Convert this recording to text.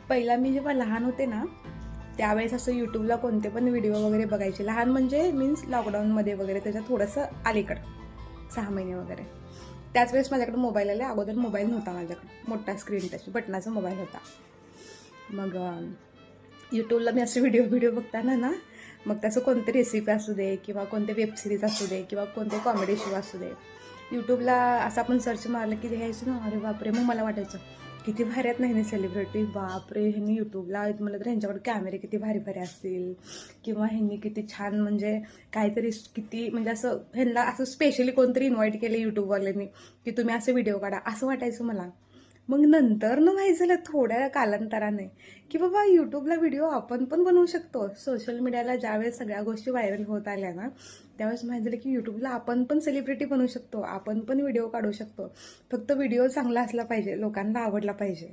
पहिला मी जेव्हा लहान होते ना त्यावेळेस असं यूट्यूबला कोणते पण व्हिडिओ वगैरे बघायचे. लहान म्हणजे मीन्स लॉकडाऊनमध्ये वगैरे, त्याच्या थोडंसं अलीकडं 6 महिने वगैरे. त्याच वेळेस माझ्याकडे मोबाईल आले. अगोदर मोबाईल नव्हता माझ्याकडे, मोठा स्क्रीन टच बटनाचा मोबाईल होता. मग यूट्यूबला मी असे व्हिडिओ बघताना ना, मग तसं कोणते रेसिपी असू दे किंवा कोणते वेबसिरीज असू दे किंवा कोणते कॉमेडी शो असू दे, यूट्यूबला असं आपण सर्च मारलं की द्यायचं ना, अरे बापरे. मग मला वाटायचं किती भारी आहेत ना ह्यांनी सेलिब्रिटी, बापरे ह्यांनी यूट्यूबला आहेत म्हणलं तर ह्यांच्याकडे कॅमेरे किती भारी भारी असतील, किंवा ह्यांनी किती छान म्हणजे काहीतरी किती म्हणजे असं ह्यांना असं स्पेशली कोणतरी इन्व्हाइट केलं यूट्यूबवाल्यांनी की तुम्ही असे व्हिडिओ काढा, असं वाटायचं मला. मग नंतर न माहीत झालं थोड्या कालांतराने की बाबा यूट्यूबला व्हिडिओ आपण पण बनवू शकतो. सोशल मीडियाला ज्यावेळेस सगळ्या गोष्टी व्हायरल होत आल्या ना, त्यावेळेस माहीत झालं की यूट्यूबला आपण पण सेलिब्रिटी बनवू शकतो, आपण पण व्हिडिओ काढू शकतो. फक्त व्हिडिओ चांगला असला पाहिजे, लोकांना आवडला पाहिजे.